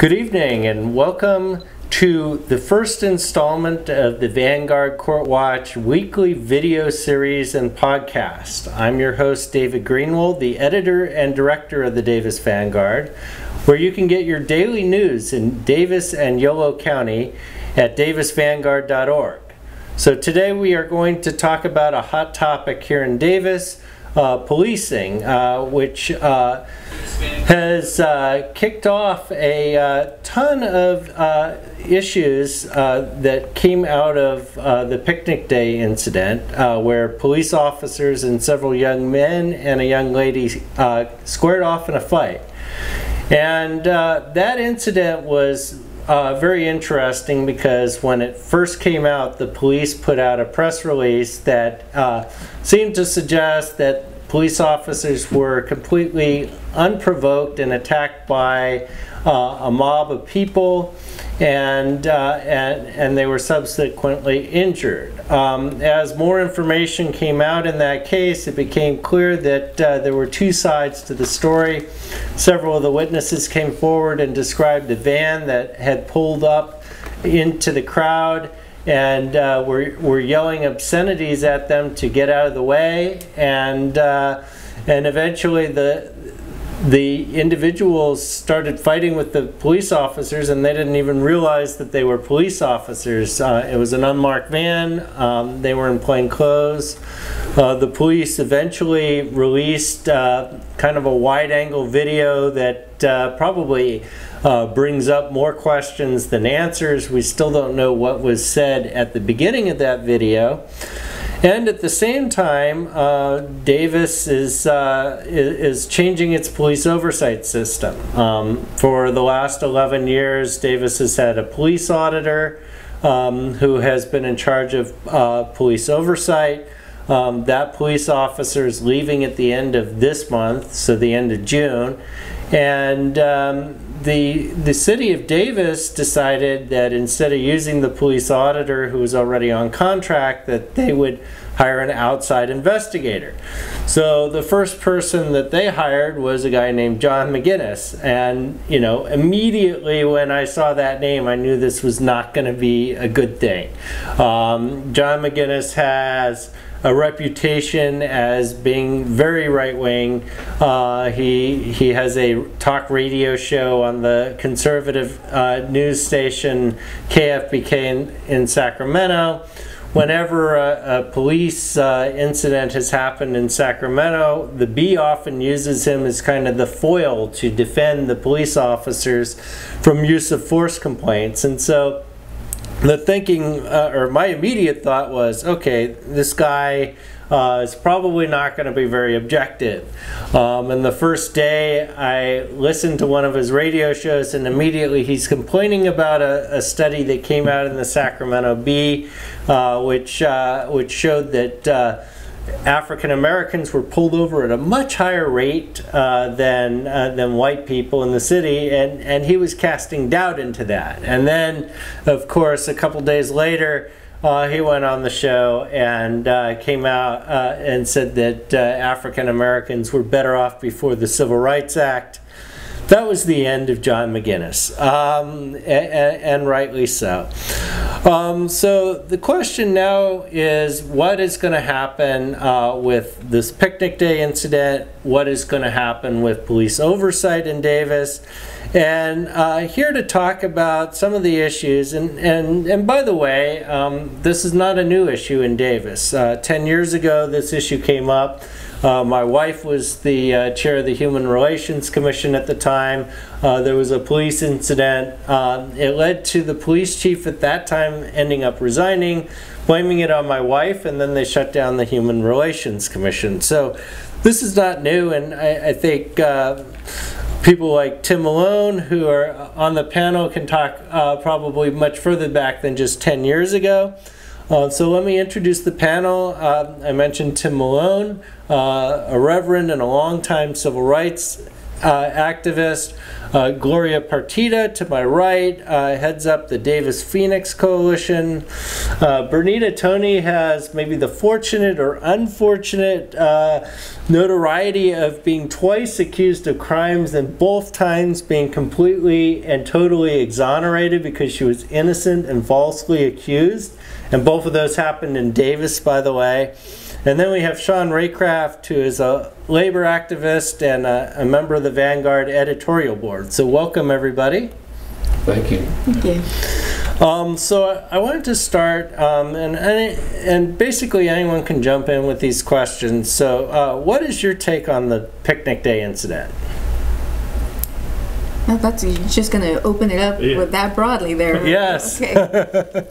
Good evening and welcome to the first installment of the Vanguard Court Watch weekly video series and podcast. I'm your host David Greenwald, the editor and director of the Davis Vanguard, where you can get your daily news in Davis and Yolo County at davisvanguard.org. So today we are going to talk about a hot topic here in Davis, policing, which has kicked off a ton of issues that came out of the picnic day incident, where police officers and several young men and a young lady squared off in a fight. And that incident was very interesting because when it first came out, the police put out a press release that seemed to suggest that police officers were completely unprovoked and attacked by a mob of people, and they were subsequently injured. As more information came out in that case, it became clear that there were two sides to the story. Several of the witnesses came forward and described a van that had pulled up into the crowd and were yelling obscenities at them to get out of the way, and eventually the individuals started fighting with the police officers, and they didn't even realize that they were police officers. It was an unmarked van. They were in plain clothes. The police eventually released kind of a wide-angle video that probably brings up more questions than answers. We still don't know what was said at the beginning of that video. And at the same time, Davis is changing its police oversight system. For the last 11 years, Davis has had a police auditor who has been in charge of police oversight. That police officer is leaving at the end of this month, so the end of June. And the city of Davis decided that instead of using the police auditor who was already on contract, that they would hire an outside investigator. So the first person that they hired was a guy named John McGinnis, and immediately when I saw that name, I knew this was not going to be a good thing. John McGinnis has a reputation as being very right-wing. He has a talk radio show on the conservative news station KFBK in Sacramento. Whenever a police incident has happened in Sacramento, the Bee often uses him as kind of the foil to defend the police officers from use of force complaints. And so the thinking, or my immediate thought was, okay, this guy is probably not going to be very objective. And the first day I listened to one of his radio shows, and immediately he's complaining about a study that came out in the Sacramento Bee, which showed that African Americans were pulled over at a much higher rate than white people in the city, and he was casting doubt into that. And then, of course, a couple days later, he went on the show and came out and said that African Americans were better off before the Civil Rights Act. That was the end of John McGinnis, and rightly so. So the question now is, what is going to happen with this picnic day incident? What is going to happen with police oversight in Davis? And here to talk about some of the issues, and by the way, this is not a new issue in Davis. 10 years ago this issue came up. My wife was the chair of the Human Relations Commission at the time. There was a police incident. It led to the police chief at that time ending up resigning, blaming it on my wife, and then they shut down the Human Relations Commission. So this is not new, and I think people like Tim Malone, who are on the panel, can talk probably much further back than just 10 years ago. So let me introduce the panel. I mentioned Tim Malone, a reverend and a longtime civil rights activist. Gloria Partida, to my right, heads up the Davis Phoenix Coalition. Bernita Tony has maybe the fortunate or unfortunate notoriety of being twice accused of crimes and both times being completely and totally exonerated because she was innocent and falsely accused. And both of those happened in Davis, by the way. And then we have Sean Raycraft, who is a labor activist and a member of the Vanguard editorial board. So welcome, everybody. Thank you. Thank you. So I wanted to start, and basically anyone can jump in with these questions. So what is your take on the Picnic Day incident? Well, you're just going to open it up with that broadly there. Yes. Okay.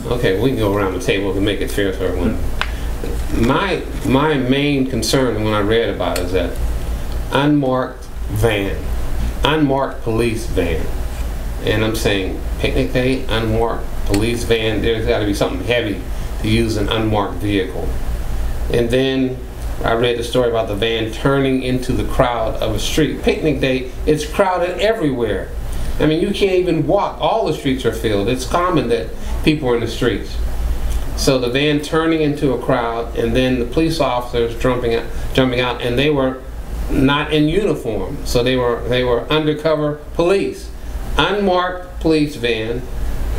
Okay, we can go around the table to make it fair for everyone. My main concern when I read about it is that unmarked police van, and I'm saying Picnic Day, unmarked police van. There's got to be something heavy to use an unmarked vehicle. And then I read the story about the van turning into the crowd of a street. Picnic Day, it's crowded everywhere. I mean, you can't even walk. All the streets are filled. It's common that people are in the streets. So the van turning into a crowd, and then the police officers jumping out, and they were not in uniform. So they were undercover police, unmarked police van,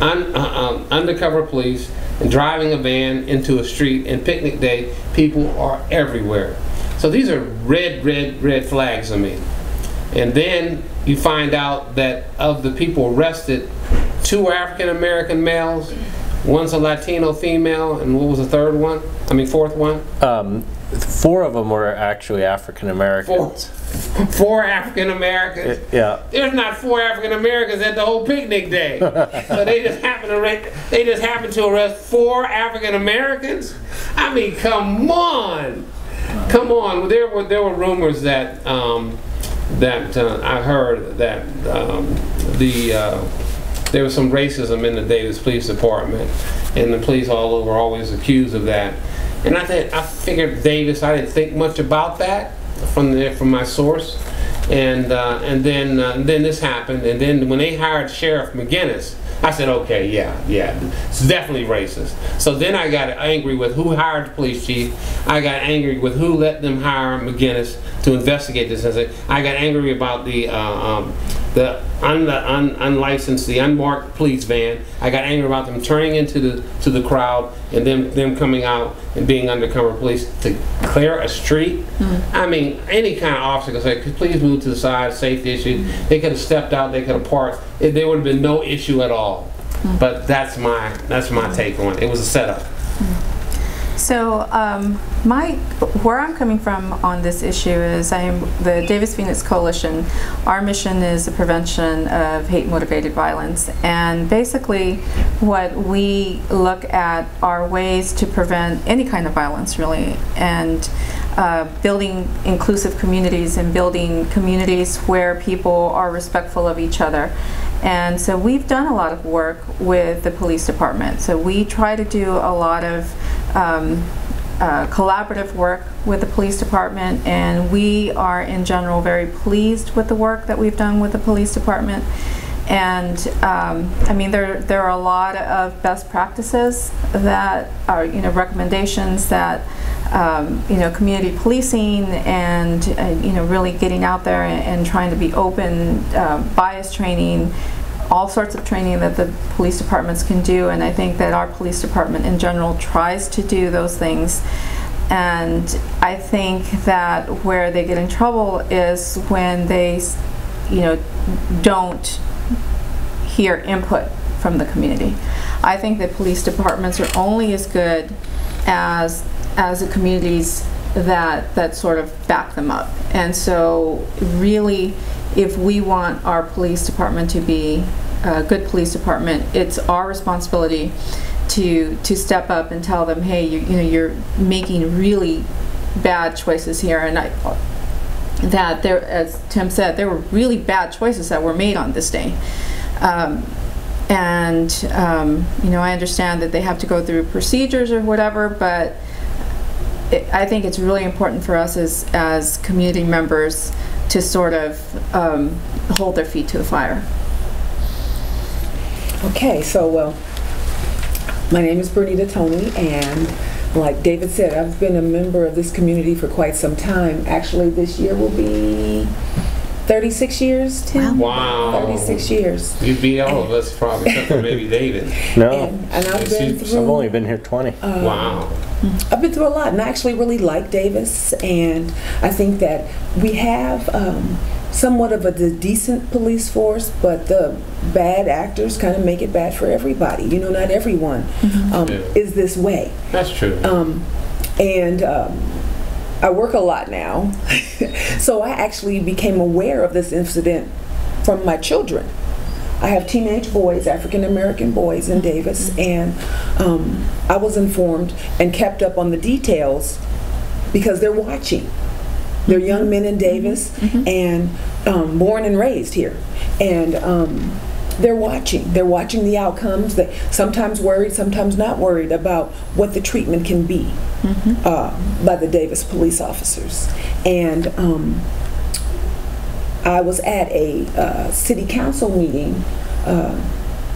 undercover police, and driving a van into a street. And Picnic Day, people are everywhere. So these are red flags to me. And then you find out that of the people arrested, 2 African American males, one's a Latino female, and what was the fourth one? 4 of them were actually African Americans. 4 African Americans? Yeah. There's not 4 African Americans at the whole Picnic Day. So they just happened to arrest 4 African Americans? I mean, come on. Come on. There were rumors that I heard that there was some racism in the Davis Police Department, and the police all over are always accused of that. And I figured Davis, I didn't think much about that from my source, and then this happened, and then when they hired Sheriff McGinnis, I said, okay, yeah, it's definitely racist. So then I got angry with who hired the police chief. I got angry with who let them hire McGinnis to investigate this. I got angry about the unlicensed, the unmarked police van. I got angry about them turning into the crowd and them coming out and being undercover police to clear a street. I mean, any kind of officer could say, please move to the side, safety issue. They could have stepped out, they could have parked. There would have been no issue at all. But that's my take on it. It was a setup. So where I'm coming from on this issue is I'm the Davis Phoenix Coalition. Our mission is the prevention of hate-motivated violence, and basically what we look at are ways to prevent any kind of violence, really, and building inclusive communities and building communities where people are respectful of each other. And so we've done a lot of work with the police department. So we try to do a lot of collaborative work with the police department, and we are in general very pleased with the work that we've done with the police department. And I mean, there are a lot of best practices that are, recommendations that community policing and really getting out there and trying to be open, bias training, all sorts of training that the police departments can do. And I think that our police department in general tries to do those things. And I think that where they get in trouble is when they don't hear input from the community. I think that police departments are only as good as the communities that sort of back them up. And so really, if we want our police department to be a good police department, it's our responsibility to step up and tell them, hey, you're making really bad choices here. And that there, as Tim said, there were really bad choices that were made on this day. I understand that they have to go through procedures or whatever, but I think it's really important for us as community members to sort of hold their feet to the fire. Okay, so my name is Bernita Tony, and like David said, I've been a member of this community for quite some time. Actually, this year will be 36 years, Tim? Wow. 36 years. You beat all of us probably, except for maybe David. No. And I've been through... I've only been here 20. Wow. I've been through a lot, and I actually really like Davis, and I think that we have somewhat of a decent police force, but the bad actors kind of make it bad for everybody. You know, not everyone is this way. That's true. I work a lot now, so I actually became aware of this incident from my children. I have teenage boys, African American boys in Davis, and I was informed and kept up on the details because they're watching. They're young men in Davis and born and raised here. And they're watching. They're watching the outcomes. They sometimes worried, sometimes not worried about what the treatment can be by the Davis police officers. And I was at a city council meeting a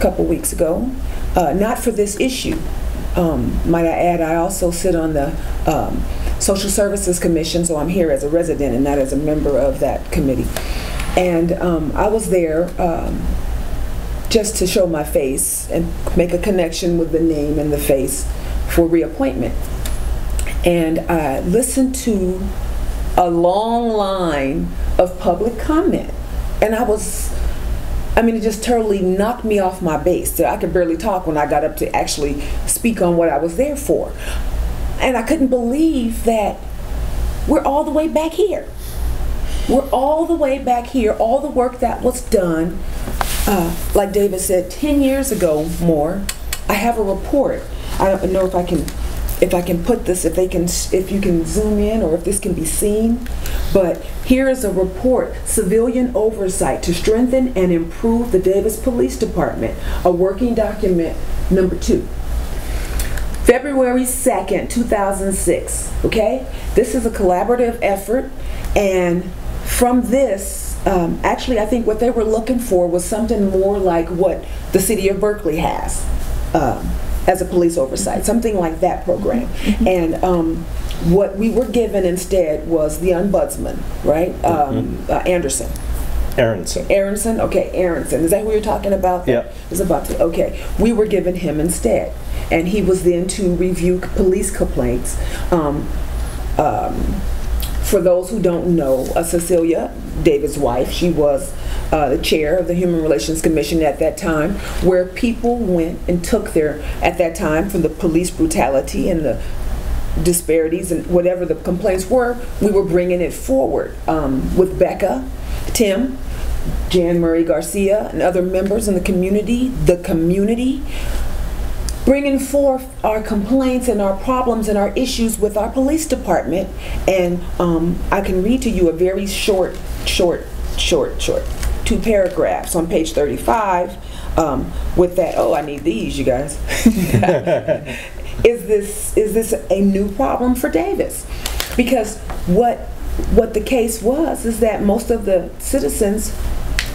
couple weeks ago, not for this issue. Might I add, I also sit on the Social Services Commission, so I'm here as a resident and not as a member of that committee. And I was there just to show my face and make a connection with the name and the face for reappointment. And I listened to a long line of public comment. And it just totally knocked me off my base. So I could barely talk when I got up to actually speak on what I was there for. And I couldn't believe that we're all the way back here. We're all the way back here. All the work that was done, like David said, 10 years ago more. I have a report. I don't know if I can put this, if you can zoom in or if this can be seen. But here is a report, Civilian Oversight to Strengthen and Improve the Davis Police Department, a working document number 2. February 2nd, 2006, okay? This is a collaborative effort, and from this, actually I think what they were looking for was something more like what the city of Berkeley has as a police oversight, something like that program. And what we were given instead was the ombudsman, right? Aronson. Okay, Aronson. Is that who you're talking about? Yeah. Is about to. Okay, we were given him instead, and he was then to review police complaints. For those who don't know, Cecilia, David's wife, she was the chair of the Human Relations Commission at that time, where people went and took at that time, from the police brutality and the disparities and whatever the complaints were, we were bringing it forward with Becca, Tim, Jan Murray Garcia, and other members in the community, bringing forth our complaints and our problems and our issues with our police department. And I can read to you a very short 2 paragraphs on page 35 with that. Oh, I need these, you guys. Is this a new problem for Davis? Because what the case was is that most of the citizens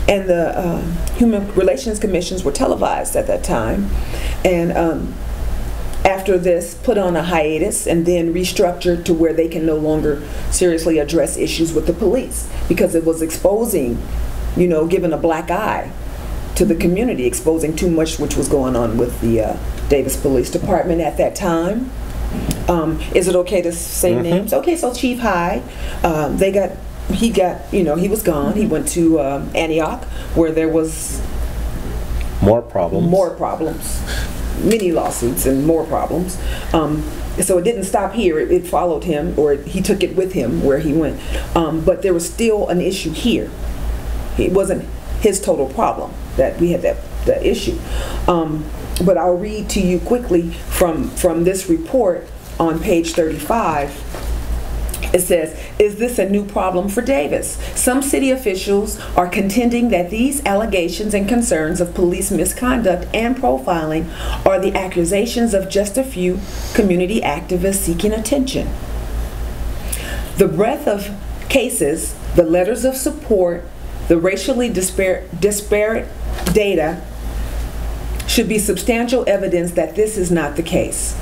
and the Human Relations Commissions were televised at that time, and after this put on a hiatus and then restructured to where they can no longer seriously address issues with the police, because it was exposing, giving a black eye to the community, exposing too much which was going on with the Davis Police Department at that time. Is it okay to say names? Okay, so Chief Hyde, he was gone. He went to Antioch, where there was more problems, many lawsuits and more problems. So it didn't stop here. It followed him, or he took it with him where he went. But there was still an issue here. It wasn't his total problem that we had that issue. But I'll read to you quickly from this report on page 35. It says, is this a new problem for Davis? Some city officials are contending that these allegations and concerns of police misconduct and profiling are the accusations of just a few community activists seeking attention. The breadth of cases, the letters of support, the racially disparate data should be substantial evidence that this is not the case.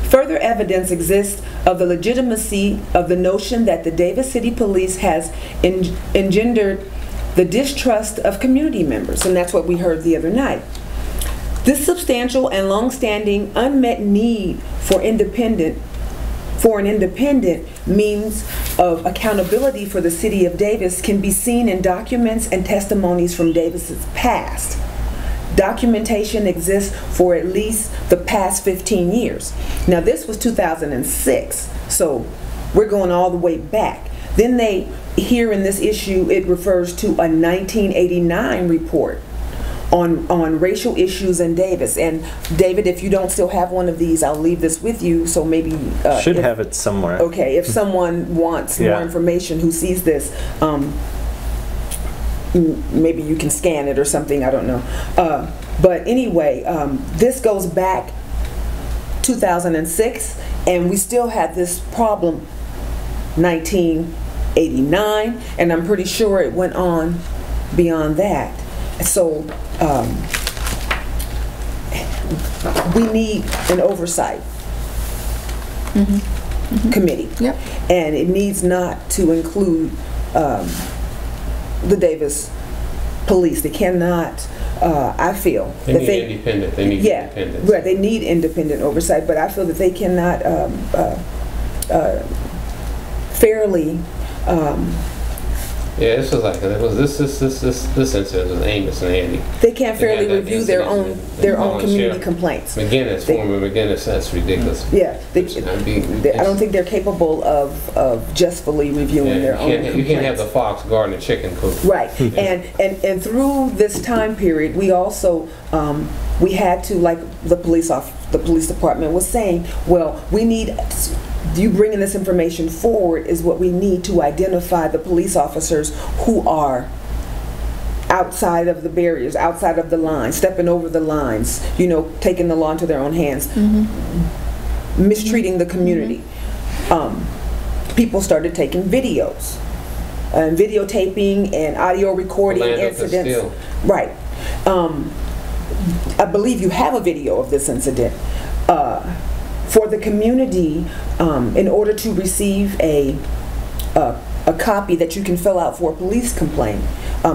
Further evidence exists of the legitimacy of the notion that the Davis City Police has engendered the distrust of community members, and that's what we heard the other night. This substantial and long-standing unmet need for an independent means of accountability for the City of Davis can be seen in documents and testimonies from Davis's past. Documentation exists for at least the past 15 years. Now this was 2006, so we're going all the way back. Then here in this issue, it refers to a 1989 report on racial issues in Davis. And David, if you don't still have one of these, I'll leave this with you, so maybe should have it somewhere. Okay, if someone wants more information who sees this, maybe you can scan it or something, I don't know. But anyway, this goes back 2006, and we still had this problem 1989, and I'm pretty sure it went on beyond that. So we need an oversight committee, and it needs not to include the Davis Police. They cannot. I feel they that need independent. They need independence. Right. They need independent oversight, but I feel that they cannot fairly. Yeah, this was like this incident was Amos and Andy. They can't fairly review their own community complaints. McGinnis, former McGinnis, that's ridiculous. Yeah, I don't think they're capable of justly reviewing their own complaints. You can't have the fox guarding the chicken coop. Right, and through this time period, we also we had to, like the police department was saying, well, we need. You bringing this information forward is what we need to identify the police officers who are outside of the barriers, outside of the lines, stepping over the lines, taking the law into their own hands, mistreating the community. People started taking videos, and videotaping and audio recording incidents. Right. I believe you have a video of this incident. For the community, in order to receive a copy that you can fill out for a police complaint,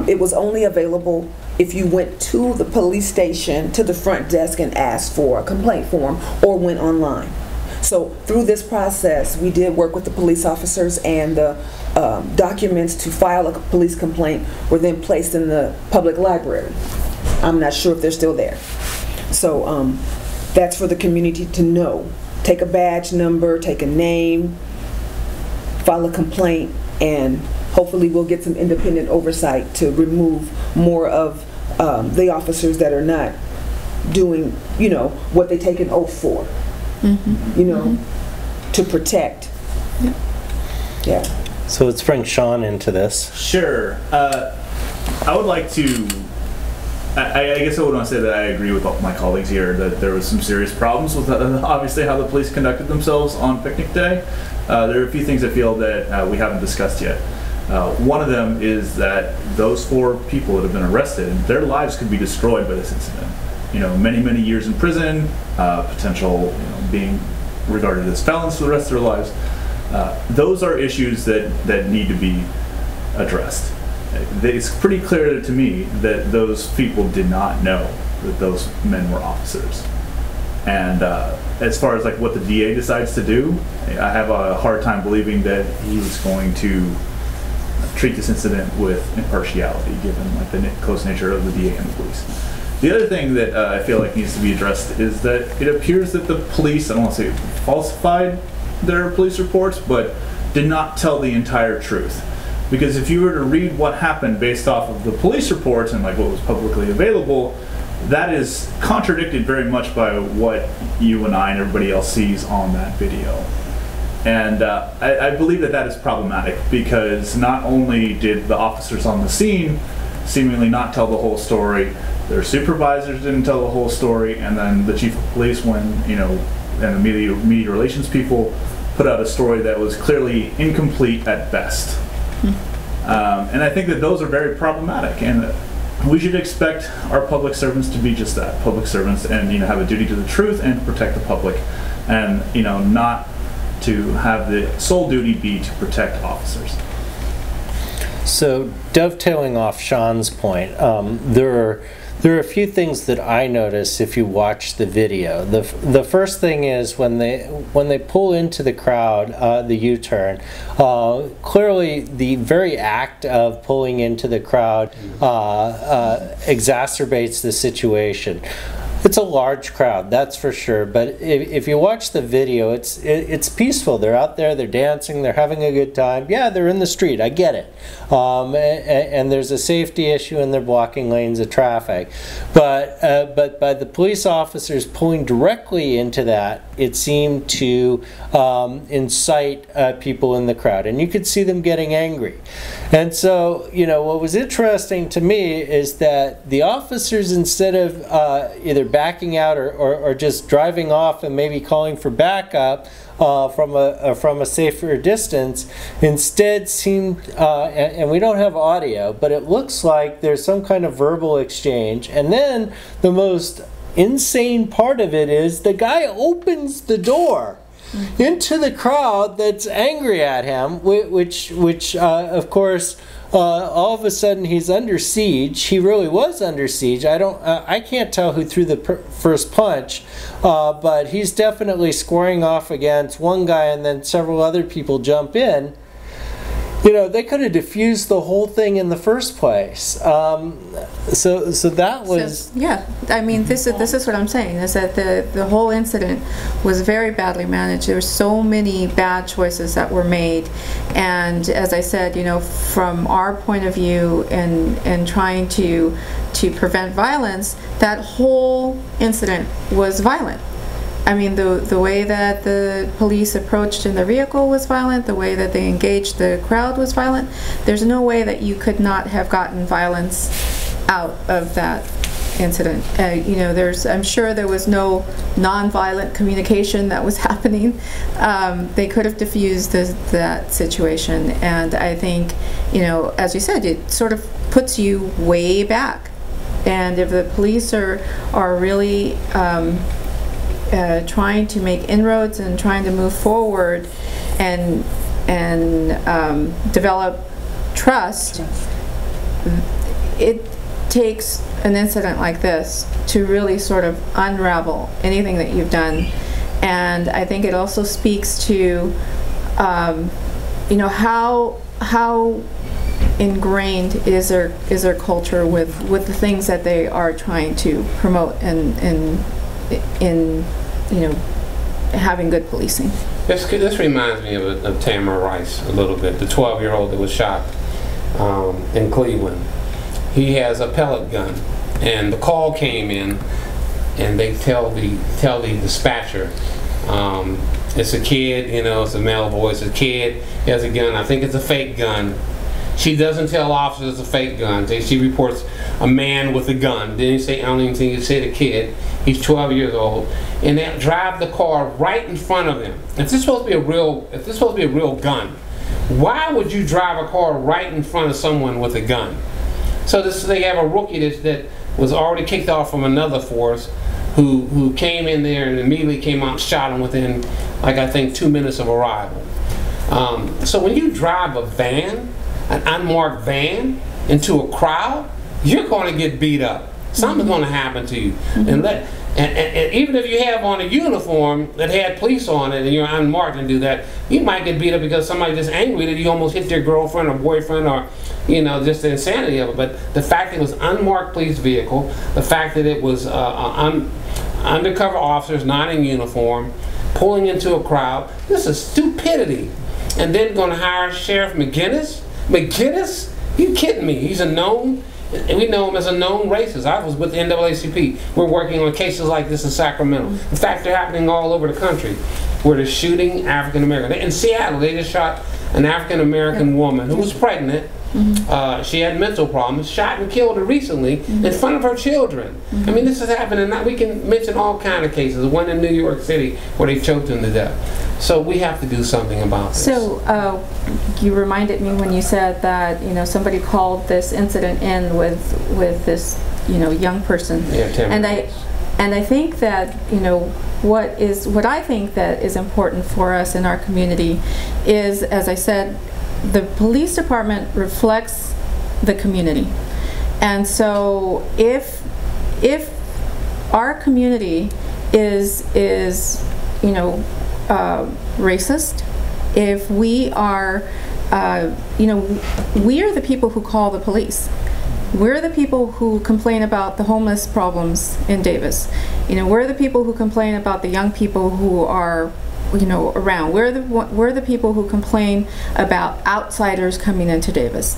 it was only available if you went to the police station, to the front desk, and asked for a complaint form, or went online. So through this process, we did work with the police officers, and the documents to file a police complaint were then placed in the public library. I'm not sure if they're still there. So that's for the community to know. Take a badge number, take a name, file a complaint, and hopefully we'll get some independent oversight to remove more of the officers that are not doing, what they take an oath for, to protect. Yeah. So let's bring Sean into this. Sure. I would like to. I guess I would want to say that I agree with all my colleagues here that there was some serious problems with obviously how the police conducted themselves on picnic day. There are a few things I feel that we haven't discussed yet. One of them is that those 4 people that have been arrested, their lives could be destroyed by this incident. Many years in prison, potential being regarded as felons for the rest of their lives. Those are issues that need to be addressed. It's pretty clear to me that those people did not know that those men were officers. And as far as what the DA decides to do, I have a hard time believing that he's going to treat this incident with impartiality, given the close nature of the DA and the police. The other thing that I feel like needs to be addressed is that it appears that the police, I don't want to say falsified their police reports, but did not tell the entire truth. Because if you were to read what happened based off of the police reports and what was publicly available, that is contradicted very much by what you and I and everybody else sees on that video. And I believe that is problematic, because not only did the officers on the scene seemingly not tell the whole story, their supervisors didn't tell the whole story, and then the chief of police, and the media relations people put out a story that was clearly incomplete at best. And I think that those are very problematic, and we should expect our public servants to be just that, public servants, and have a duty to the truth and to protect the public, and not to have the sole duty be to protect officers. So dovetailing off Sean's point, there are a few things that I notice if you watch the video. The first thing is when they pull into the crowd, the U-turn, clearly the very act of pulling into the crowd exacerbates the situation. It's a large crowd, that's for sure, but if you watch the video, it's peaceful. They're out there, they're dancing, they're having a good time. Yeah, they're in the street, I get it. And there's a safety issue and they're blocking lanes of traffic. But by the police officers pulling directly into that, it seemed to incite people in the crowd. And you could see them getting angry. And so, what was interesting to me is that the officers, instead of either backing out or just driving off and maybe calling for backup from a safer distance, instead seemed, and we don't have audio, but it looks like there's some kind of verbal exchange. And then the most insane part of it is the guy opens the door into the crowd that's angry at him, which of course, all of a sudden he's under siege. He really was under siege. I can't tell who threw the first punch, but he's definitely squaring off against one guy, and then several other people jump in. They could have diffused the whole thing in the first place. So that was... Yeah, I mean, this is what I'm saying, is that the whole incident was very badly managed. There were so many bad choices that were made. And as I said, from our point of view in trying to prevent violence, that whole incident was violent. I mean, the way that the police approached in the vehicle was violent, the way that they engaged the crowd was violent. There's no way that you could not have gotten violence out of that incident. I'm sure there was no non-violent communication that was happening. They could have diffused that situation, and I think, as you said, it sort of puts you way back. And if the police are really trying to make inroads and trying to move forward and develop trust, it takes an incident like this to really sort of unravel anything that you've done. And I think it also speaks to how ingrained is their culture with the things that they are trying to promote in having good policing. This reminds me of Tamara Rice a little bit, the 12-year-old that was shot in Cleveland. He has a pellet gun, and the call came in, and they tell the dispatcher, it's a kid, it's a male voice, a kid, he has a gun, I think it's a fake gun. She doesn't tell officers it's a fake gun. She reports a man with a gun. Then I don't even think you say the kid. He's 12 years old, and they drive the car right in front of him. If this is supposed to be a real gun, why would you drive a car right in front of someone with a gun? So they have a rookie that was already kicked off from another force, who came in there and immediately came out and shot him within, I think, 2 minutes of arrival. So when you drive a van, an unmarked van, into a crowd, you're going to get beat up. Something's going to happen to you. And even if you have on a uniform that had police on it and you're unmarked and do that, you might get beat up because somebody's just angry that you almost hit their girlfriend or boyfriend, or just the insanity of it. But the fact that it was unmarked police vehicle, the fact that it was undercover officers not in uniform pulling into a crowd, this is stupidity. And then going to hire Sheriff McGinnis? McGinnis? You kidding me? He's a known, and we know him as a known racist. I was with the NAACP. We're working on cases like this in Sacramento. In fact, they're happening all over the country where they're shooting African Americans. In Seattle, they just shot an African American woman who was pregnant. She had mental problems, shot and killed her recently in front of her children. I mean, this is happening. We can mention all kinds of cases. One in New York City where they choked him to death. So we have to do something about this. So you reminded me when you said that, you know, somebody called this incident in with this, you know, young person. Yeah, and I think that, you know, what I think that is important for us in our community is, as I said, the police department reflects the community. And so if our community is you know, racist, if we are, you know, we are the people who call the police. We're the people who complain about the homeless problems in Davis. You know, we're the people who complain about the young people who are, you know, around. We're the people who complain about outsiders coming into Davis.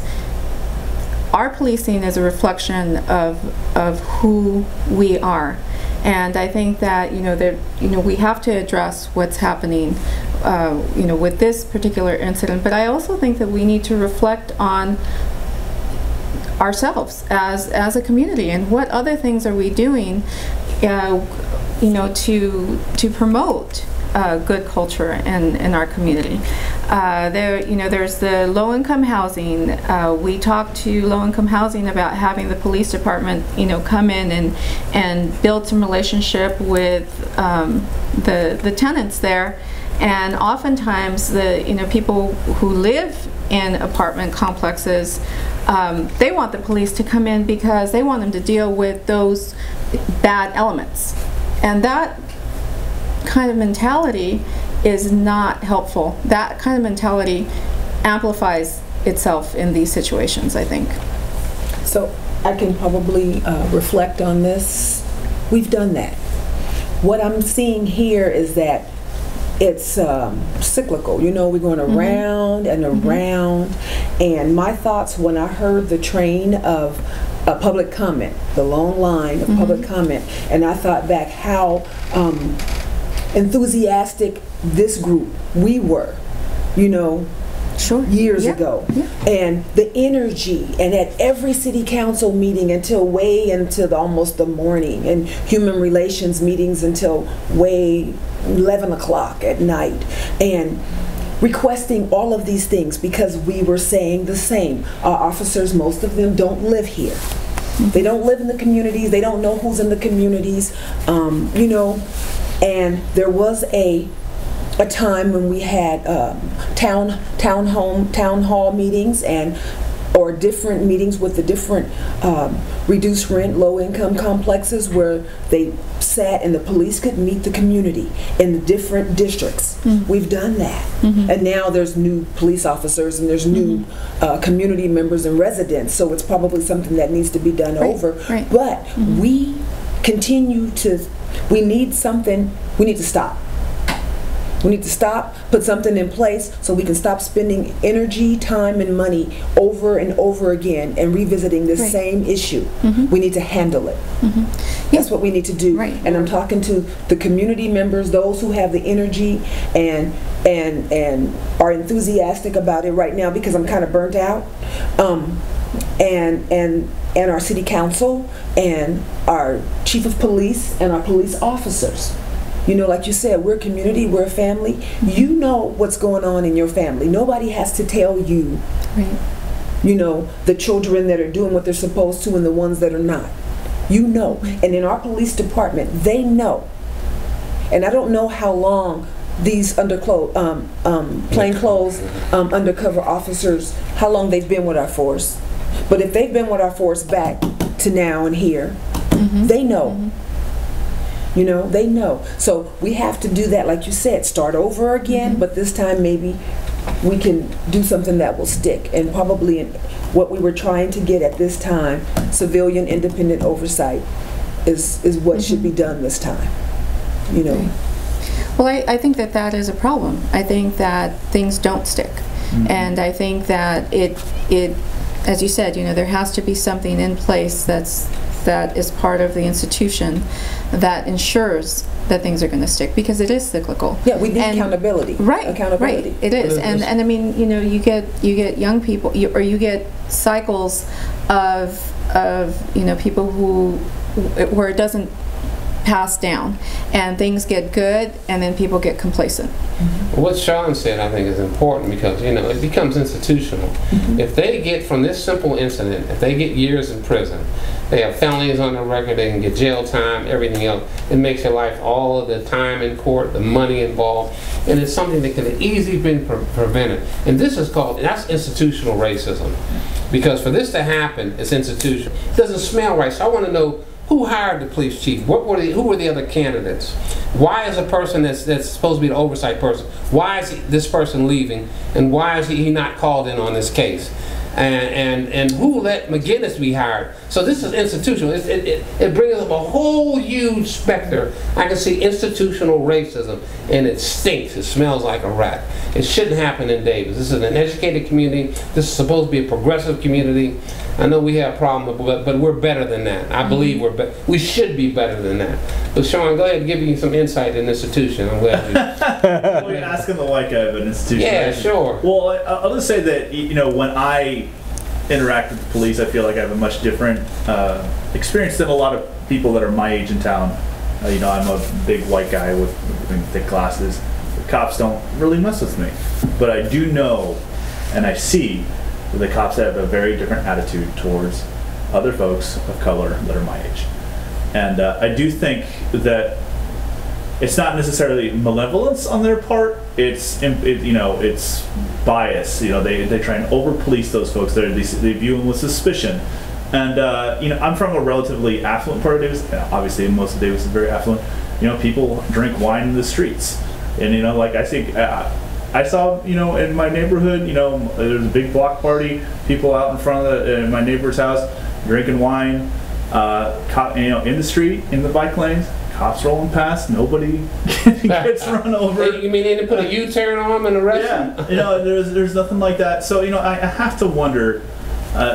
Our policing is a reflection of who we are. And I think that, you know, we have to address what's happening, you know, with this particular incident. But I also think that we need to reflect on ourselves as a community, and what other things are we doing, you know, to promote good culture in our community. You know, there's the low-income housing. We talked to low-income housing about having the police department, you know, come in and build some relationship with the tenants there. And oftentimes, you know, people who live in apartment complexes, they want the police to come in because they want them to deal with those bad elements. And that kind of mentality is not helpful. That kind of mentality amplifies itself in these situations, I think. So I can probably reflect on this. We've done that. What I'm seeing here is that it's cyclical. You know, we're going around and around. And my thoughts when I heard the train of public comment, the long line of public comment, and I thought back how enthusiastic this group, we were, you know, years ago. And the energy, and at every city council meeting until way into almost the morning, and human relations meetings until way 11 o'clock at night, and requesting all of these things because we were saying the same. Our officers, most of them don't live here. They don't live in the communities. They don't know who's in the communities, you know. And there was a time when we had town hall meetings or different meetings with the different reduced rent, low income complexes where they sat and the police could meet the community in the different districts. We've done that. And now there's new police officers and there's new community members and residents, so it's probably something that needs to be done over. But we continue to, we need something, we need to stop. We need to stop, put something in place so we can stop spending energy, time, and money over and over again and revisiting this same issue. We need to handle it. That's what we need to do. And I'm talking to the community members, those who have the energy and are enthusiastic about it right now, because I'm kind of burnt out. And our city council and our chief of police and our police officers. You know, like you said, we're a community, we're a family. You know what's going on in your family. Nobody has to tell you, you know, the children that are doing what they're supposed to and the ones that are not. You know. And in our police department, they know. And I don't know how long these plainclothes undercover officers, how long they've been with our force. But if they've been with our force back to now and here, they know. You know, they know. So we have to do that, like you said, start over again, but this time maybe we can do something that will stick. And probably what we were trying to get at this time, civilian independent oversight, is what should be done this time. You know. Well, I think that is a problem. I think that things don't stick. And I think that it, as you said, you know, there has to be something in place that is part of the institution that ensures that things are going to stick, because it is cyclical. Yeah, we need accountability. Accountability. It is, and I mean, you know, you get young people, or you get cycles of you know, people where it doesn't passed down, and things get good, and then people get complacent. What Sean said, I think, is important because, you know, it becomes institutional. If they get, from this simple incident, if they get years in prison, they have felonies on their record, they can get jail time, everything else. It makes your life, all of the time in court, the money involved, and it's something that can easily be prevented. And this is called, that's institutional racism. Because for this to happen, it's institutional. It doesn't smell right, so I want to know, who hired the police chief? Who were the other candidates? Why is a person that's supposed to be the oversight person, why is this person leaving? And why is he not called in on this case? And who let McGinnis be hired? So this is institutional. It brings up a whole huge specter. I can see institutional racism, and it stinks. It smells like a rat. It shouldn't happen in Davis. This is an educated community. This is supposed to be a progressive community. I know we have problems, but we're better than that. I believe we should be better than that. But Sean, go ahead and give you some insight in institution. I'm glad you. Well, you're asking the white guy of an institution. Yeah, right? sure. Well, I'll just say that, you know, when I interact with the police, I feel like I have a much different experience than a lot of people that are my age in town. You know, I'm a big white guy with thick glasses. The cops don't really mess with me, but I do know, and I see, that the cops have a very different attitude towards other folks of color that are my age. And I do think that it's not necessarily malevolence on their part. It's you know, it's bias. You know, they try and over police those folks. They view them with suspicion. And you know, I'm from a relatively affluent part of Davis. Obviously, most of Davis is very affluent. You know, people drink wine in the streets, and you know, like I saw, you know, in my neighborhood, you know, there's a big block party. People out in front of my neighbor's house drinking wine. You know, in the street, in the bike lanes. Cops rolling past, nobody gets run over. You mean they didn't put a U-turn on them and arrest them? Yeah, you know, there's nothing like that. So, you know, I have to wonder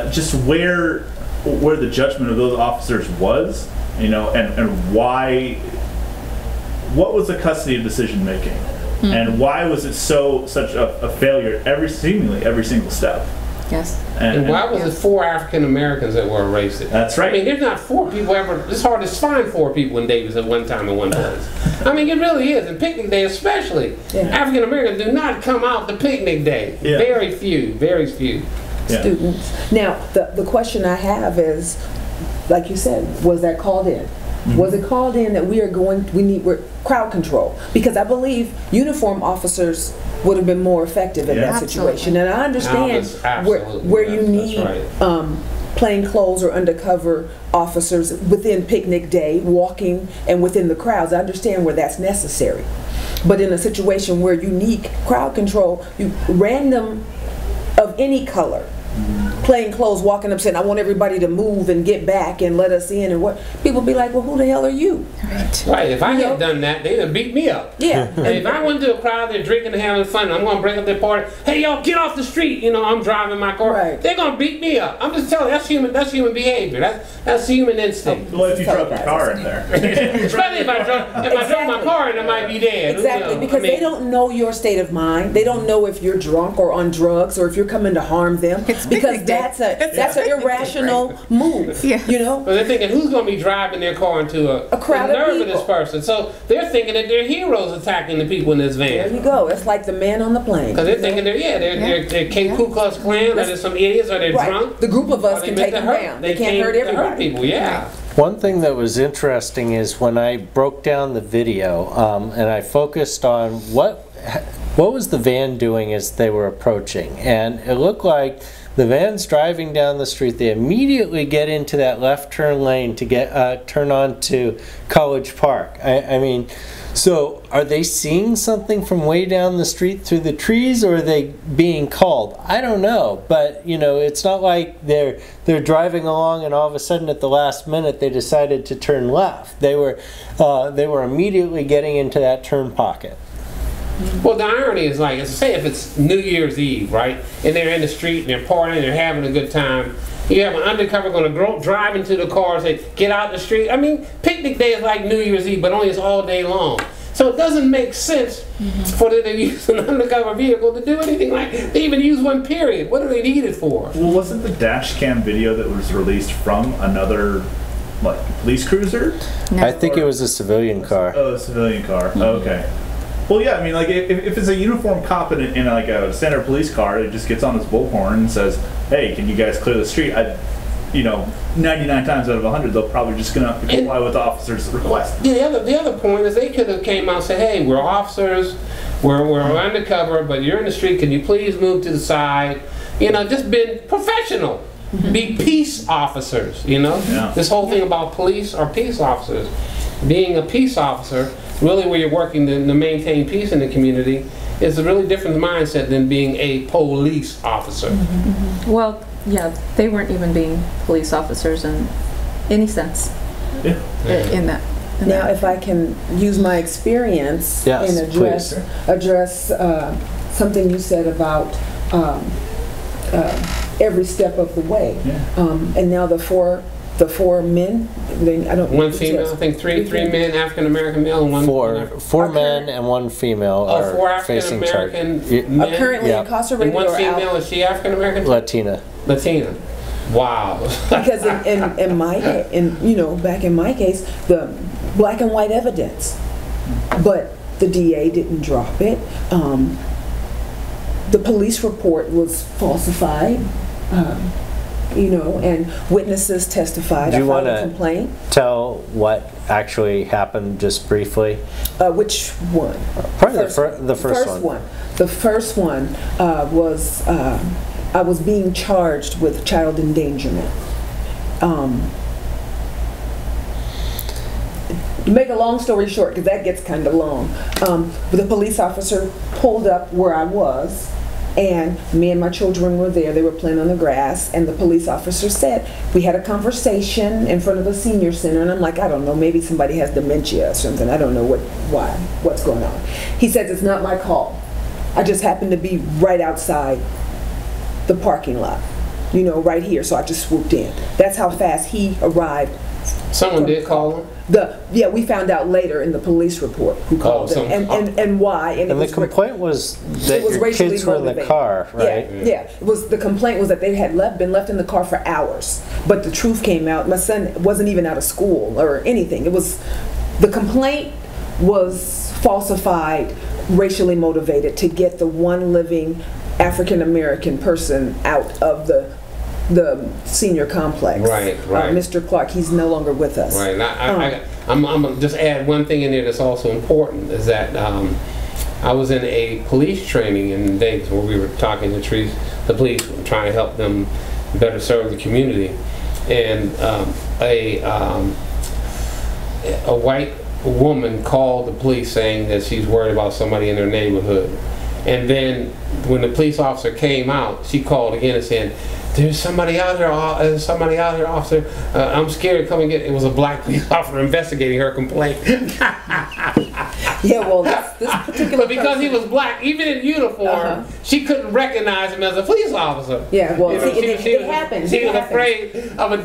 just where the judgment of those officers was, you know, and why. What was the custody of decision making, and why was it such a failure seemingly every single step? Yes. And why was it 4 African Americans that were arrested? That's right. I mean, there's not 4 people ever. It's hard to find 4 people in Davis at one time in one place. I mean, it really is. And picnic day, especially, African Americans do not come out to picnic day. Yeah. Very few. Very few. Yeah. Students. Now, the question I have is, like you said, was that called in? Was it called in that we're crowd control? Because I believe uniform officers would have been more effective in that situation. And I understand where you need plain clothes or undercover officers within picnic day, walking and within the crowds. I understand where that's necessary. But in a situation where you need crowd control, you random of any color, plain clothes, walking up saying, I want everybody to move and get back and let us in, and what people be like, well, who the hell are you? Right, if I had done that, they'd have beat me up. Yeah. And if I went to a crowd, they're drinking and having fun, I'm going to break up their party, hey y'all, get off the street, you know, I'm driving my car. Right. They're going to beat me up. I'm just telling you, that's human behavior. That's human instinct. Well, if you drove your car in there. Especially if I drove my car and I might be dead. Exactly, you know, because they don't know your state of mind. They don't know if you're drunk or on drugs or if you're coming to harm them. Because that's an irrational move, you know? But they're thinking, who's going to be driving their car into a crowd of nerve of people. this person? So they're thinking that they're heroes attacking the people in this van. There you go. It's like the man on the plane. Because they're thinking they're Ku Klux Klan, or they're some idiots, or they're drunk. The group of us can take them down. They can't hurt everybody. Hurt people, yeah. One thing that was interesting is when I broke down the video and I focused on what was the van doing as they were approaching, and it looked like the van's driving down the street. They immediately get into that left turn lane to get turn on to College Park. I mean, so are they seeing something from way down the street through the trees, or are they being called? I don't know, but you know, it's not like they're driving along and all of a sudden at the last minute they decided to turn left. They were immediately getting into that turn pocket. Well, the irony is, like, say if it's New Year's Eve, right, and they're in the street and they're partying, they're having a good time. You have an undercover going to drive into the car and say, get out the street. I mean, picnic day is like New Year's Eve, but only it's all day long. So it doesn't make sense for them to use an undercover vehicle to do anything like that. They even use one, period. What do they need it for? Well, wasn't the dash cam video that was released from another like a police cruiser? No. I think it was a civilian car. Oh, a civilian car. Okay. Well, yeah, I mean, like, if it's a uniformed cop in like a standard police car, it just gets on his bullhorn and says, hey, can you guys clear the street? 99 times out of 100, they're probably just going to comply with the officer's request. Yeah, the other point is they could have came out and said, hey, we're officers, we're undercover, but you're in the street, can you please move to the side? Just been professional. Be peace officers, Yeah. This whole thing about police or peace officers. Being a peace officer, really where you're working to maintain peace in the community, is a really different mindset than being a police officer. Well, yeah, they weren't even being police officers in any sense. Yeah. In that. Now, if I can use my experience Yes, and please. address something you said about every step of the way. Yeah. And now the four men, I don't. One female, I think three men, African American male, and one. Four men and one female Oh, 4 are African facing charge. American men. Currently Yeah. incarcerated And one or female, out. is she African American? Latina. Latina. Wow. Because in my back in my case, the black and white evidence, but the DA didn't drop it. The police report was falsified. And witnesses testified. Do you I filed a wanna complaint. Tell what actually happened just briefly? Which one? Probably the first one. The first one was I was being charged with child endangerment. To make a long story short, because that gets kind of long, the police officer pulled up where I was, and me and my children were there. They were playing on the grass, and the police officer said, we had a conversation in front of the senior center, and I'm like, I don't know, maybe somebody has dementia or something. I don't know what's going on. He says, it's not my call. I just happened to be right outside the parking lot, right here, so I just swooped in. That's how fast he arrived. Someone did call him? We found out later in the police report who called them and why. And the complaint was that your kids were in the car, right? Yeah. The complaint was that they had been left in the car for hours. But the truth came out. My son wasn't even out of school or anything. The complaint was falsified, racially motivated to get the one living African American person out of the senior complex. Right. Mr. Clark, he's no longer with us. Right. I'm going to just add one thing in there that's also important, is that I was in a police training in Vegas where we were talking to the police, trying to help them better serve the community. And a white woman called the police saying that she's worried about somebody in their neighborhood. And then when the police officer came out, she called again and said, there's somebody out here, officer. I'm scared, come and get it. It was a black police officer investigating her complaint. Yeah, well, this particular But because he was black, even in uniform, she couldn't recognize him as a police officer. Yeah, well, it happens. She was afraid of a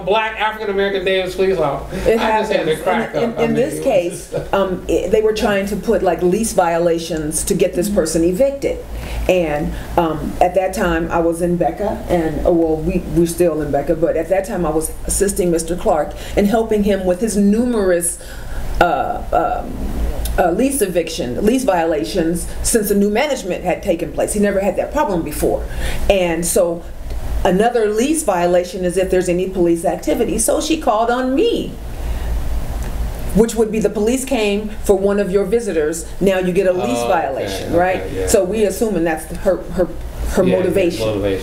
black African-American Davis police officer. It I just had to happens. crack up. In this case, they were trying to put like lease violations to get this person evicted. And at that time, I was in Becca, and we're still in Becca, but at that time I was assisting Mr. Clark and helping him with his numerous lease violations since the new management had taken place. He never had that problem before. And so another lease violation is if there's any police activity. So she called on me, which would be the police came for one of your visitors. Now you get a lease violation, right? Yeah. So we assuming that's her motivation. Right.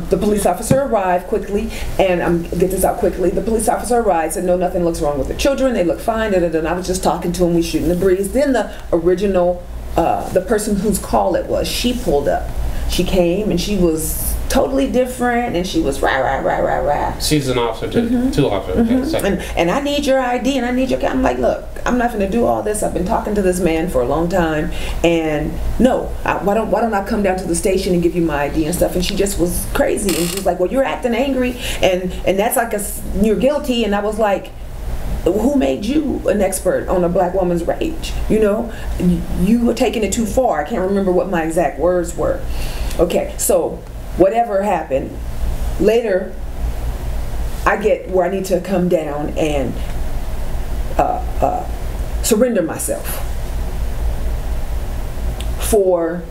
The police officer arrived quickly, and get this out quickly. The police officer arrived, said no, nothing looks wrong with the children. They look fine. And I was just talking to him. We shooting the breeze. Then the original, the person whose call it was, she pulled up. She came and she was totally different, and she was rah. She's an officer too. Two officers. And I need your ID, and I need your. I'm like, look, I'm not going to do all this. I've been talking to this man for a long time, and no, why don't I come down to the station and give you my ID and stuff? And she just was crazy, and she was like, well, you're acting angry, and that's like you're guilty. And I was like, who made you an expert on a black woman's rage? You were taking it too far. I can't remember what my exact words were. Okay, so whatever happened, later I get where I need to come down and surrender myself for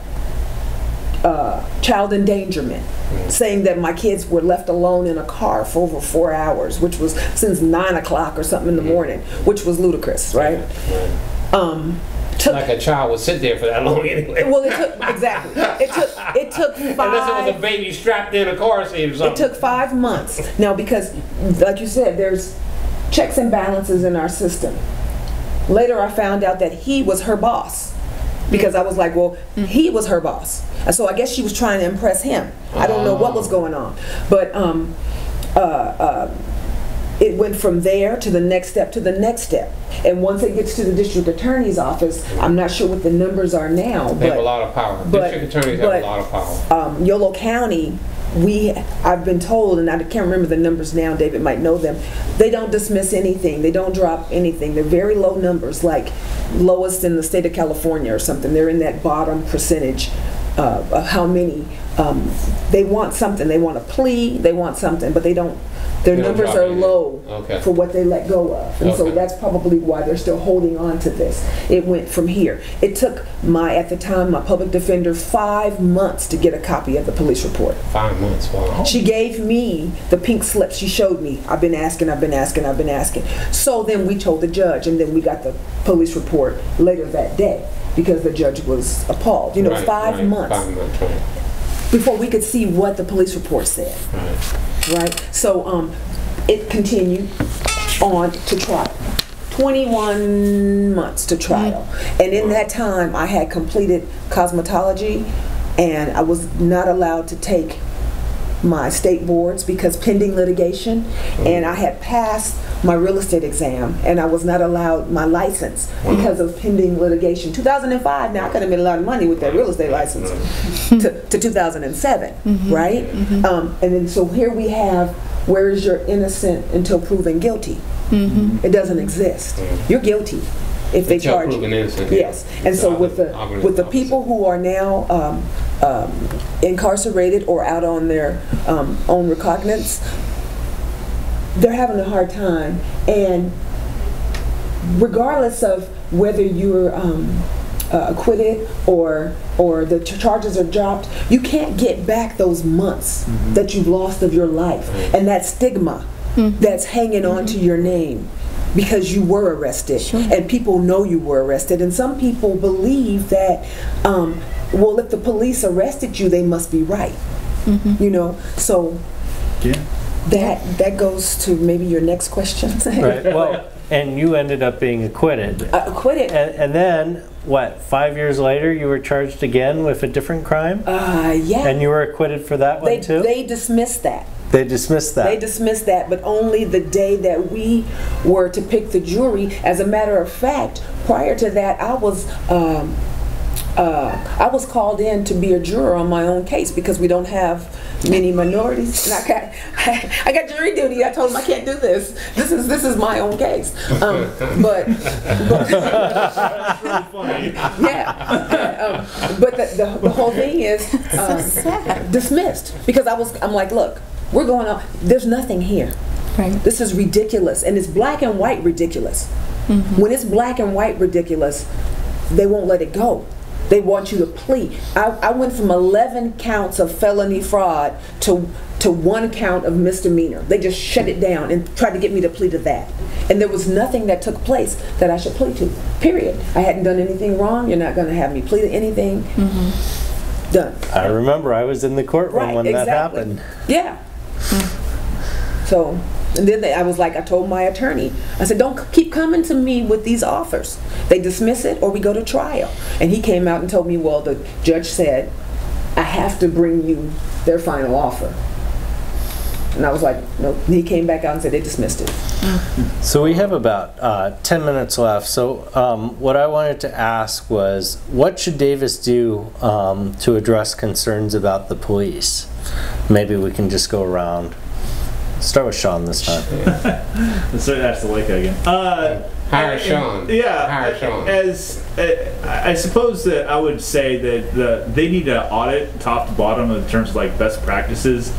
child endangerment, saying that my kids were left alone in a car for over 4 hours, which was since 9 o'clock or something in the morning, which was ludicrous, right? Like a child would sit there for that long anyway. Well, it took, exactly. It took 5. Unless it was a baby strapped in a car seat or something. It took 5 months. Now, because, like you said, there's checks and balances in our system. Later, I found out that he was her boss. Because I was like, well, he was her boss. And so I guess she was trying to impress him. I don't know what was going on. But it went from there to the next step to the next step. And once it gets to the district attorney's office, I'm not sure what the numbers are now. They have a lot of power. District attorneys have a lot of power. Yolo County, I've been told, and I can't remember the numbers now, David might know them, they don't dismiss anything. They don't drop anything. They're very low numbers, like lowest in the state of California or something. They're in that bottom percentage of how many. They want something. They want a plea. They want something, but they don't. Their numbers are low for what they let go of. And so that's probably why they're still holding on to this. It went from here. It took at the time, my public defender 5 months to get a copy of the police report. 5 months, wow. She gave me the pink slip. She showed me. I've been asking. So then we told the judge, and then we got the police report later that day because the judge was appalled. You know, 5 months. 5 months, right. Before we could see what the police report said. Right? So it continued on to trial. 21 months to trial. And in that time, I had completed cosmetology, and I was not allowed to take my state boards because pending litigation, and I had passed my real estate exam, and I was not allowed my license because of pending litigation. 2005, now I could have made a lot of money with that real estate license to 2007, right? And then so here we have, where is your innocent until proven guilty? It doesn't exist. You're guilty if they charge you. Yes, and so with the people who are now incarcerated or out on their own recognizance, they're having a hard time. And regardless of whether you're acquitted or the charges are dropped, you can't get back those months that you've lost of your life and that stigma that's hanging on to your name because you were arrested and people know you were arrested. And some people believe that well, if the police arrested you, they must be right. You know, so that goes to maybe your next question. Right. Well, and you ended up being acquitted. Acquitted. And then, what, 5 years later, you were charged again with a different crime? Yeah. And you were acquitted for that one too? They dismissed that. They dismissed that? They dismissed that, but only the day that we were to pick the jury. As a matter of fact, prior to that, I was called in to be a juror on my own case because we don't have many minorities. And I got jury duty. I told them I can't do this. This is my own case. But the whole thing is dismissed because I'm like, look, we're going on. There's nothing here. Right. This is ridiculous, and it's black and white ridiculous. When it's black and white ridiculous, they won't let it go. They want you to plead. I went from 11 counts of felony fraud to 1 count of misdemeanor. They just shut it down and tried to get me to plead to that. And there was nothing that took place that I should plead to, period. I hadn't done anything wrong. You're not going to have me plead to anything. Done. I remember I was in the courtroom when that happened. Yeah. So, and then I was like, I told my attorney, I said, don't keep coming to me with these offers. They dismiss it or we go to trial. And he came out and told me, well, the judge said, I have to bring you their final offer. And I was like, nope. And he came back out and said they dismissed it. So we have about 10 minutes left. So what I wanted to ask was, what should Davis do to address concerns about the police? Maybe we can just go around. Start with Sean this time. Let's ask the Leica again. Hire Sean. Yeah. Hire Sean. I suppose that I would say that they need to audit top to bottom in terms of like best practices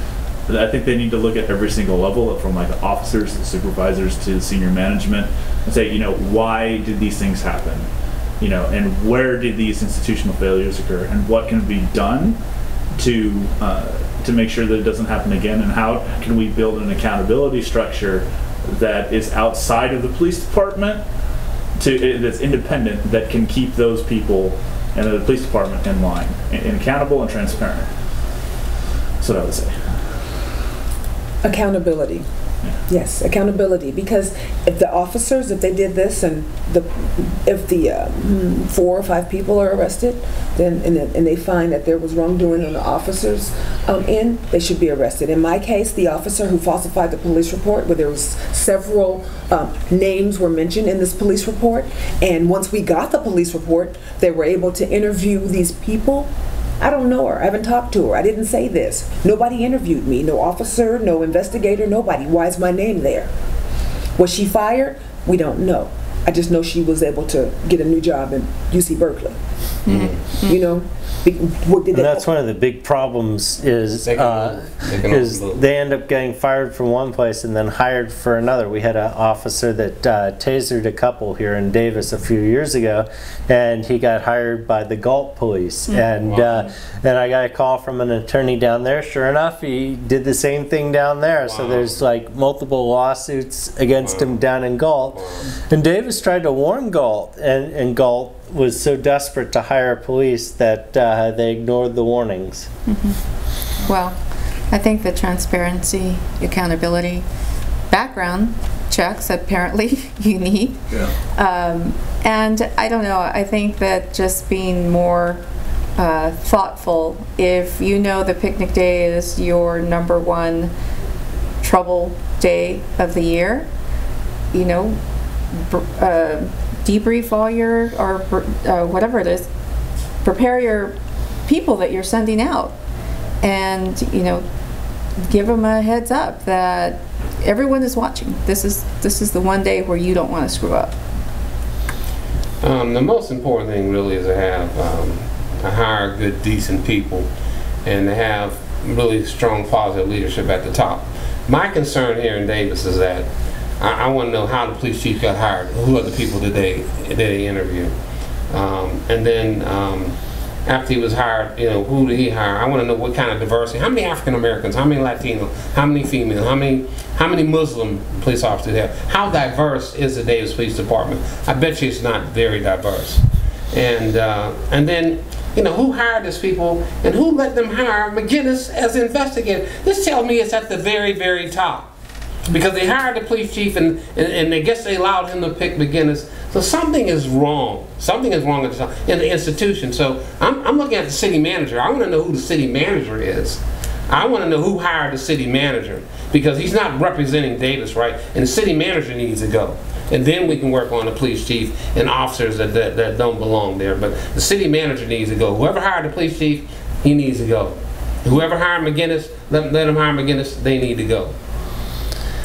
I think they need to look at every single level, from like the officers, the supervisors, to the senior management, and say, why did these things happen? And where did these institutional failures occur, and what can be done to make sure that it doesn't happen again, and how can we build an accountability structure that is outside of the police department, that's independent, that can keep those people and the police department in line, and accountable and transparent. That's what I would say. Accountability. Yes, accountability, because if the officers, if they did this, and if the 4 or 5 people are arrested, then and they find that there was wrongdoing on the officers' end, they should be arrested. In my case, the officer who falsified the police report, where there was several names were mentioned in this police report, and once we got the police report, they were able to interview these people. I don't know her. I haven't talked to her. I didn't say this. Nobody interviewed me. No officer, no investigator, nobody. Why is my name there? Was she fired? We don't know. I just know she was able to get a new job in UC Berkeley. Mm-hmm. And that's one of the big problems is they end up getting fired from one place and then hired for another. We had an officer that tasered a couple here in Davis a few years ago, and he got hired by the Galt police. And then I got a call from an attorney down there. Sure enough, he did the same thing down there. So there's like multiple lawsuits against him down in Galt. And Davis tried to warn Galt, and Galt was so desperate to hire police that they ignored the warnings. Mm-hmm. Well, I think the transparency, accountability, background checks apparently you need. Yeah. And I don't know, I think that just being more thoughtful, if you know the picnic day is your #1 trouble day of the year, debrief all your, or whatever it is, prepare your people that you're sending out, and give them a heads up that everyone is watching. This is the one day where you don't want to screw up. The most important thing really is to hire good, decent people, and to have really strong, positive leadership at the top. My concern here in Davis is that I want to know how the police chief got hired. Who are the people that they interview? And then after he was hired, who did he hire? I want to know what kind of diversity. How many African Americans? How many Latinos? How many females? How many Muslim police officers do they have? How diverse is the Davis Police Department? I bet you it's not very diverse. And then who hired these people, and who let them hire McGinnis as an investigator? This tells me it's at the very, very top. Because they hired the police chief, and I guess they allowed him to pick McGinnis. So something is wrong. Something is wrong in the institution. So I'm looking at the city manager. I want to know who the city manager is. I want to know who hired the city manager, because he's not representing Davis right, and the city manager needs to go. And then we can work on the police chief and officers that don't belong there. But the city manager needs to go. Whoever hired the police chief, he needs to go. Whoever hired McGinnis, let them hire McGinnis. They need to go.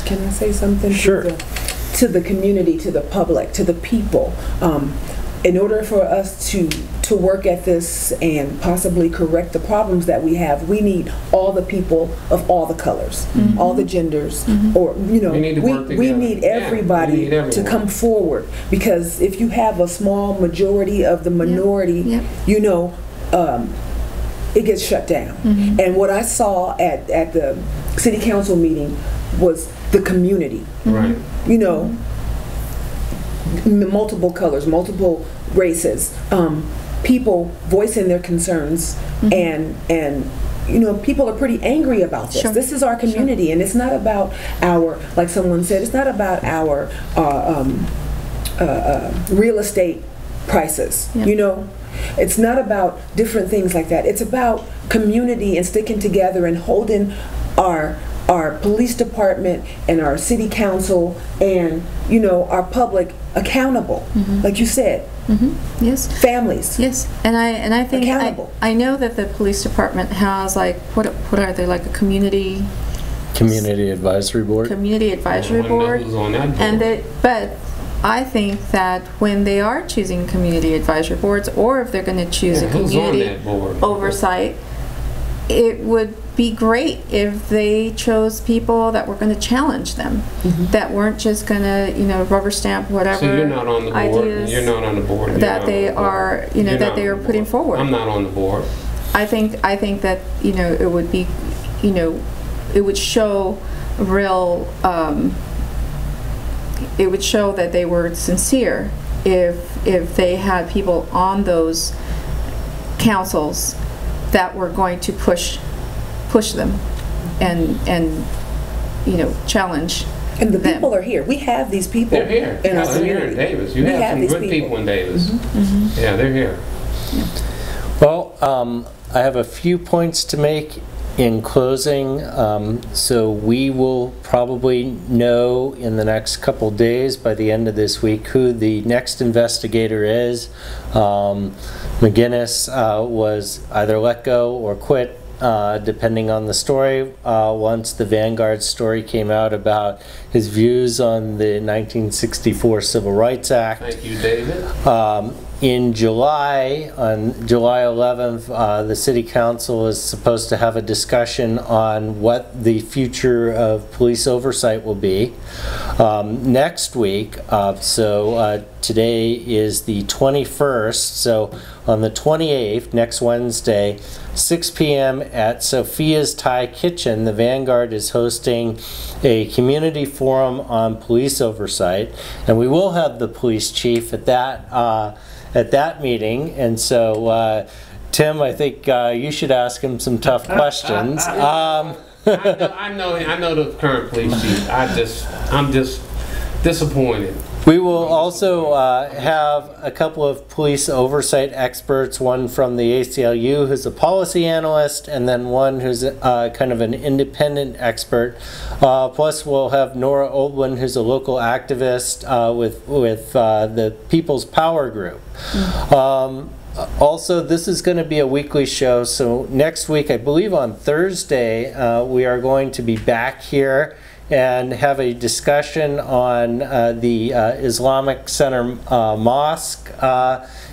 Can I say something? Sure. To the community, to the public, to the people? In order for us to work at this and possibly correct the problems that we have, we need all the people of all the colors, all the genders, or we need everybody to come forward. Because if you have a small majority of the minority, it gets shut down. And what I saw at the city council meeting was the community. Right. Multiple colors, multiple races, people voicing their concerns, and people are pretty angry about this. Sure. This is our community, and it's not about our, like someone said, it's not about our real estate prices. It's not about different things like that. It's about community and sticking together and holding our police department and our city council and our public accountable, like you said. Yes. Families. Yes, and I think accountable. I know that the police department has what are they, like a community advisory board. Community advisory board. Who's on that board. And but I think that when they are choosing community advisory boards, or if they're going to choose a community oversight, it would be great if they chose people that were going to challenge them, that weren't just going to, you know, rubber stamp whatever So you're not on the board. ideas You're not on the board. that they are, you know, that they are putting forward. I'm not on the board. I think that, you know, it would be, you know, it would show real, it would show that they were sincere if they had people on those councils that were going to push them and you know, challenge. And the them. people are here. We have these people. They're here. In our They're here in community. Davis. You We have some these good people in Davis. Yeah, they're here. Well, I have a few points to make in closing. So we will probably know in the next couple days, by the end of this week, who the next investigator is. McGinnis was either let go or quit, depending on the story, once the Vanguard story came out about his views on the 1964 Civil Rights Act. Thank you, David. In July, on July 11th, the City Council is supposed to have a discussion on what the future of police oversight will be. Next week, today is the 21st, so on the 28th, next Wednesday, 6 p.m. at Sophia's Thai Kitchen, the Vanguard is hosting a community forum on police oversight, and we will have the police chief at that meeting. And so, Tim, I think you should ask him some tough questions. I know the current police chief. I'm just disappointed. We will also have a couple of police oversight experts, one from the ACLU who's a policy analyst, and then one who's kind of an independent expert. Plus we'll have Nora Oldwin, who's a local activist with the People's Power Group. Also, this is going to be a weekly show, so next week, I believe on Thursday, we are going to be back here and have a discussion on the Islamic Center Mosque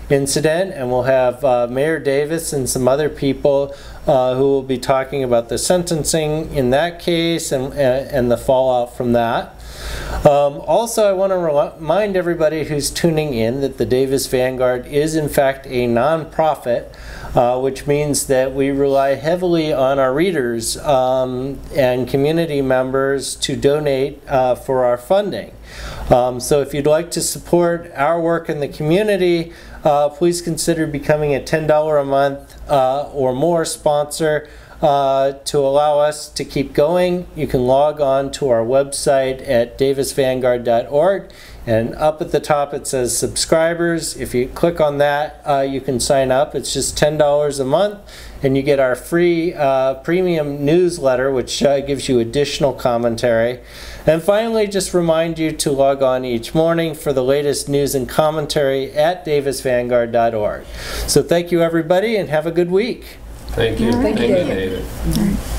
incident, and we'll have Mayor Davis and some other people who will be talking about the sentencing in that case and the fallout from that. Also, I want to remind everybody who's tuning in that the Davis Vanguard is in fact a non-profit, which means that we rely heavily on our readers and community members to donate for our funding. So if you'd like to support our work in the community, please consider becoming a $10 a month or more sponsor to allow us to keep going. You can log on to our website at davisvanguard.org, and up at the top it says subscribers. If you click on that, you can sign up. It's just $10 a month, and you get our free premium newsletter, which gives you additional commentary. And finally, just remind you to log on each morning for the latest news and commentary at davisvanguard.org. So thank you, everybody, and have a good week. Thank you. Thank you, David. All right.